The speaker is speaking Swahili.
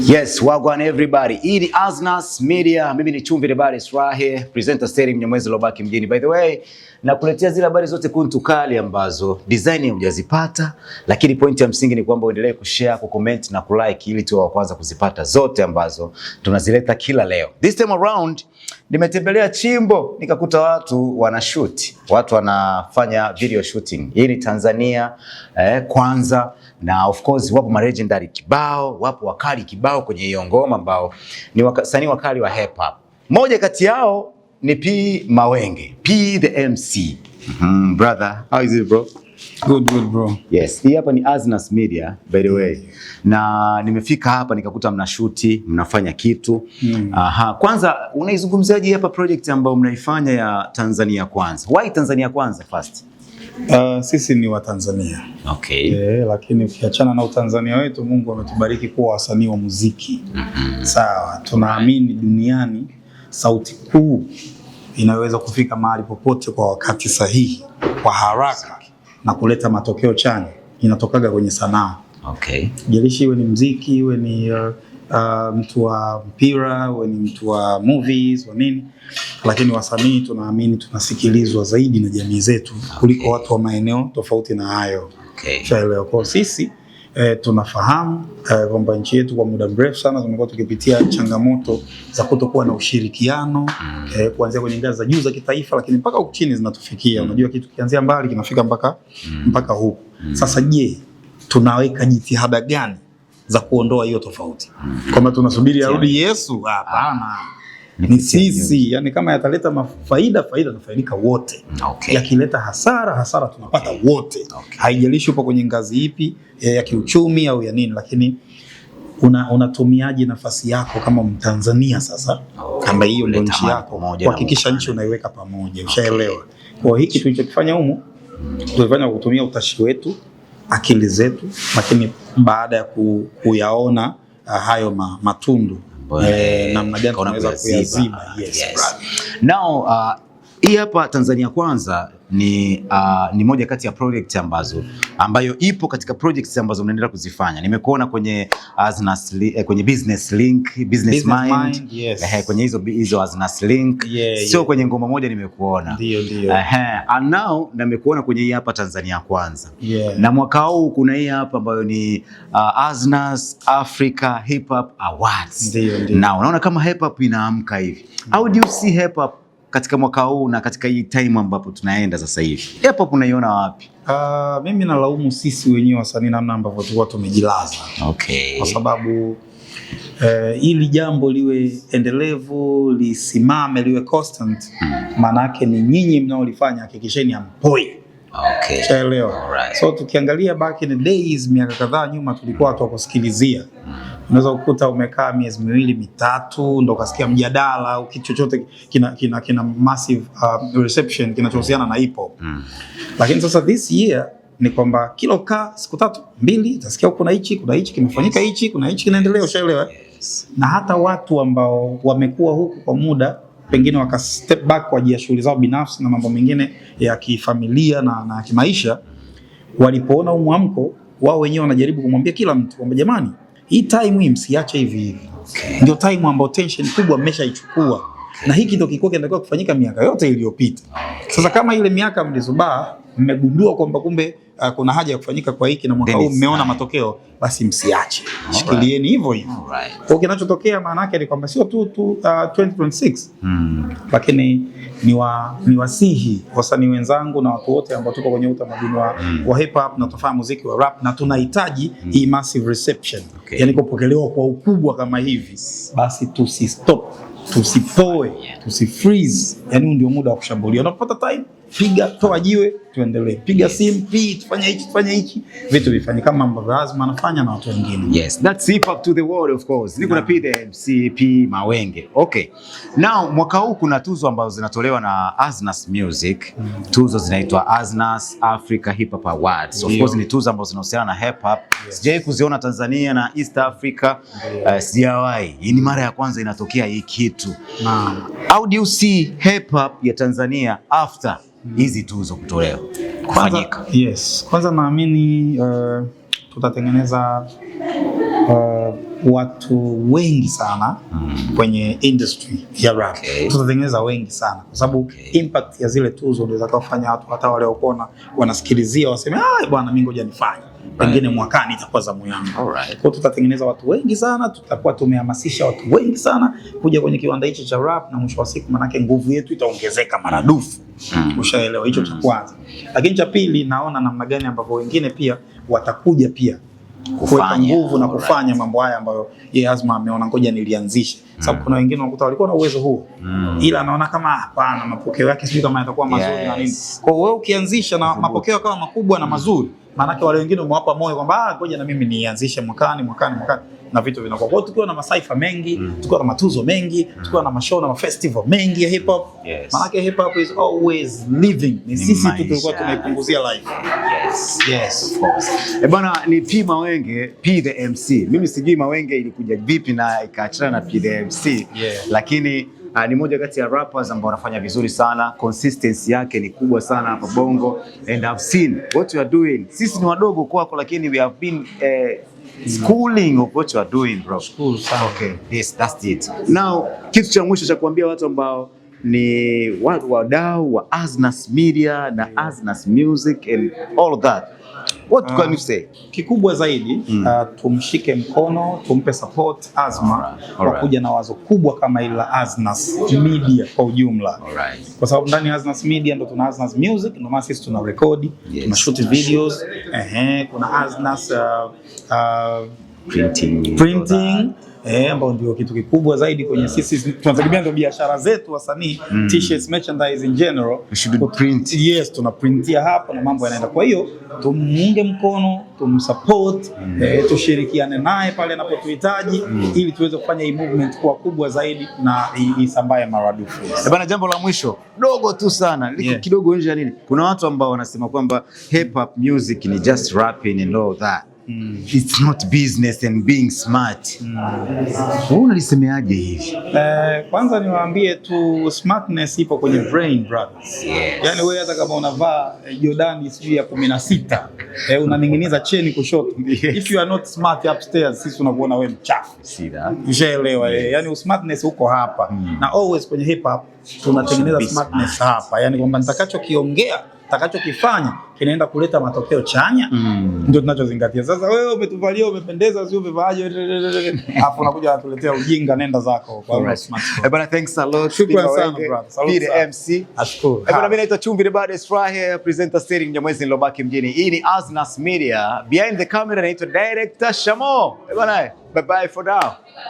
Yes, wagwan everybody. Hii ni Aznas Media. Mimi ni Chumvi the Baddest right here. Presenter Steri Mnyamwezi Lobaki mjini. By the way, nakuletea zile habari zote kuntu kali ambazo design hujazipata, lakini point ya msingi ni kwamba uendelee kushare, kucomment na kulike ili tuwe wa kwanza kuzipata zote ambazo tunazileta kila leo. This time around nimetembelea Chimbo nikakuta watu wanashoot, watu wanafanya video shooting. Hii ni Tanzania kwanza, na of course wapo ma legendary kibao, wapo wakali kibao kwenye hiyo ngoma ambao ni wasanii wakali wa hip hop. Moja kati yao ni P Mawenge, P the MC. Brother, how is it bro? Good bro. Yes, hii hapa ni Aznas Media by the way. Na nimefika hapa nikakuta mnashuti, mnafanya kitu. Kwanza unaizungumziaje hapa project ambayo mnaifanya ya Tanzania Kwanza? Why Tanzania Kwanza first? Sisi ni wa Tanzania. Okay. Lakini ukiachana na utanzania wetu, Mungu ametubariki kuwa wasanii wa muziki. Sawa, tunaamini duniani sauti kuu inaweza kufika mahali popote kwa wakati sahihi, kwa haraka na kuleta matokeo chanya, inatokaga kwenye sanaa. Okay. Jalishi iwe ni muziki, iwe ni mtu wa mpira, iwe ni mtu wa movies, wa nini. Lakini wasanii tunaamini tunasikilizwa zaidi na jamii zetu kuliko watu wa maeneo tofauti na hayo. Shaelewa. Kwa sisi tunafahamu kwamba nchi yetu kwa muda mrefu sana tumekuwa tukipitia changamoto za kutokuwa na ushirikiano kuanzia kwenye ngazi za juu za kitaifa, lakini mpaka huku chini zinatufikia. Unajua kitu kianzia mbali kinafika mpaka huku. Sasa je, tunaweka jitihada gani za kuondoa hiyo tofauti? Kama tunasubiri arudi Yesu? Hapana. Ni sisi, yani kama yataleta faida tunafaidika wote. Yakileta hasara tunapata wote. Haijalishi upo kwenye ngazi ipi ya kiuchumi au ya nini, lakini unatumiaje nafasi yako kama Mtanzania sasa, kama hiyo ndio nchi yako, kuhakikisha nchi unaiweka pamoja. Ushaelewa? Kwa hiki tulichokifanya humu tulifanya kutumia utashi wetu, akili zetu, lakini baada ya kuyaona hayo matundu namna gani tunaweza kuyaziba. Yes. Now hii hapa Tanzania Kwanza ni moja kati ya project ambayo ipo katika projects ambazo mnaendelea kuzifanya. Nimekuona kwenye Aznas kwenye Business Link, Business Mind. Yes. Kwenye hizo Aznas Link. Sio kwenye ngoma moja nimekuona. Ndio. And now nimekuona kwenye hii hapa Tanzania Kwanza. Na mwaka huu kuna hii hapa ambayo ni Aznas Africa Hip Hop Awards. Ndio. Na unaona kama hip hop inaamka hivi. How do you see hip hop katika mwaka huu na katika hii time ambapo tunaenda sasa hivi? Hip hop unaiona wapi? Mimi nalaumu sisi wenyewe wasanii namna ambavyo tulikuwa tumejilaza. Kwa sababu ili jambo liwe endelevu, lisimame, liwe constant, maana yake ni nyinyi mnaolifanya hakikisheni ampoi. Chaelewa. So tukiangalia back in the days, miaka kadhaa nyuma, tulikuwa watu wa kusikilizia. Unaweza kukuta umekaa miezi miwili mitatu ndo ukasikia mjadala au kitu chochote kina massive reception kinachohusiana na hip hop. Lakini sasa this year ni kwamba kila siku tatu mbili utasikia kuna hichi kimefanyika, kuna hichi kinaendelea. Ushaelewa? Na hata watu ambao wamekuwa huku kwa muda pengine waka step back kwa ajili ya shughuli zao binafsi na mambo mengine ya kifamilia na kimaisha, walipoona umwamko wao wenyewe wanajaribu kumwambia kila mtu kwamba jamani, hii time hii msiache hivi. Ndio time ambayo tension kubwa mmeshaichukua. Na hiki ndio kilikuwa kinatakiwa kufanyika miaka yote iliyopita. Sasa kama ile miaka mlizubaa, mmegundua kwamba kumbe kuna haja ya kufanyika kwa hiki na mwaka huu mmeona matokeo, basi msiache. Shikilieni hivyo. Kwa kinachotokea maana yake ni kwamba sio tu 2026. Lakini ni wasihi wasanii wenzangu na watu wote ambao tuko kwenye utamaduni wa hip hop na tufanya muziki wa rap na tunahitaji hii massive reception. Yani kupokelewa kwa ukubwa kama hivi, basi tusistop, tusipoe, tusifreeze. Yani ndio muda wa kushambulia. Unapopata time, piga, toa jiwe, tuendelee. Piga simu, tufanye hichi, vitu vifanye kama ambavyo lazima anafanya na watu wengine. Yes, that's hip hop to the world of course. Niko na P the MC, P Mawenge. Okay. Now mwaka huu kuna tuzo ambazo zinatolewa na Aznas Music. Tuzo zinaitwa Aznas Africa Hip Hop Awards. Of course ni tuzo ambazo zinahusiana na hip hop. Sijawahi kuziona Tanzania na East Africa. Sijawahi. Hii ni mara ya kwanza inatokea hii kitu. How do you see hip hop ya Tanzania after hizi tuzo kutolewa kufanyika? Kwanza naamini tutatengeneza watu wengi sana kwenye industry ya rap. Tutatengeneza wengi sana kwa sababu impact ya zile tuzo ndio zitakayofanya watu hata wale waliopona wanasikilizia waseme bwana mimi ngoja nifanye. Pengine mwakani itakuwa zamu yangu. Kwa tutatengeneza watu wengi sana, tutakuwa tumehamasisha watu wengi sana kuja kwenye kiwanda hichi cha rap, na mwisho wa siku manake nguvu yetu itaongezeka maradufu. Ushaelewa hicho cha kwanza. Lakini cha pili, naona namna gani ambavyo wengine pia watakuja pia kuweka nguvu na kufanya mambo haya ambayo yeye Azma ameona ngoja nilianzishe. Sababu kuna wengine wanakuta walikuwa na uwezo huo, ila anaona kama hapana, mapokeo yake sio kama yatakuwa mazuri na nini. Kwa hiyo wewe ukianzisha na mapokeo kama makubwa na mazuri, maana wale wengine umewapa moyo kwamba ngoja na mimi nianzishe mwakani na vitu vinakuwa. Kwa hiyo tukiwa na masaifa mengi, tukiwa na matuzo mengi, tukiwa na mashow na festival mengi ya hip hop. Maana hip hop is always living. Ni sisi tu tulikuwa tunaipunguzia life. Yes, of course. Bwana ni P Mawenge, P the MC. Mimi sijui Mawenge ilikuja vipi na ikaachana na P the MC. Lakini ni moja kati ya rappers ambao wanafanya vizuri sana, consistency yake ni kubwa sana hapa Bongo, and I've seen what you are doing. Sisi ni wadogo kwako, lakini we have been schooling of what you are doing, bro. School sana. Okay, yes, that's it. Now, kitu cha mwisho cha kuambia watu ambao ni wadau wa Aznas Media na Aznas Music and all of that, what can you say? Kikubwa zaidi tumshike mkono, tumpe support Azma kwa kuja na wazo kubwa kama ile la Aznas Media kwa ujumla. Kwa sababu ndani ya Aznas Media ndo tuna Aznas Music, ndo maana sisi tuna record, tuna shoot videos, kuna Aznas printing ambao ndio kitu kikubwa zaidi kwenye sisi tunategemea ndio biashara zetu wasanii, t-shirts, merchandise in general. Print. Yes, tunaprintia hapa na mambo yanaenda. Kwa hiyo tumuunge mkono, tumsupport, tushirikiane naye pale anapotuhitaji ili tuweze kufanya hii movement kuwa kubwa zaidi na isambae maradufu. Bana, jambo la mwisho dogo tu sana liko kidogo nje ya nini. Kuna watu ambao wanasema kwamba hip hop music ni just rapping and all that. It's not business and being smart. Wewe unalisemeaje hivi? Kwanza niwaambie tu smartness ipo kwenye brain, brothers. Yaani wewe hata kama unavaa Jordan sijui ya 16, unaning'iniza cheni kushoto. If you are not smart upstairs, sisi tunakuona wewe mchafu. See that? Ushaelewa? Yaani smartness uko hapa. Na always kwenye hip hop tunatengeneza smartness hapa. Yaani kwamba nitakachokiongea, nitakachokifanya kinaenda kuleta matokeo chanya, ndio tunachozingatia. Sasa wewe umetuvalia, umependeza, sio umevaaje, afu unakuja unatuletea ujinga, nenda zako kwa smart. Bana, thanks a lot. Shukrani sana brother. Peter MC. Ashukuru. Bana, mimi naitwa Chumvi the Baddest Rahe, presenter steering Mnyamwezi Lobaki mjini. Hii ni Aznas Media. Behind the camera naitwa Director Shamo. Bana, bye bye for now.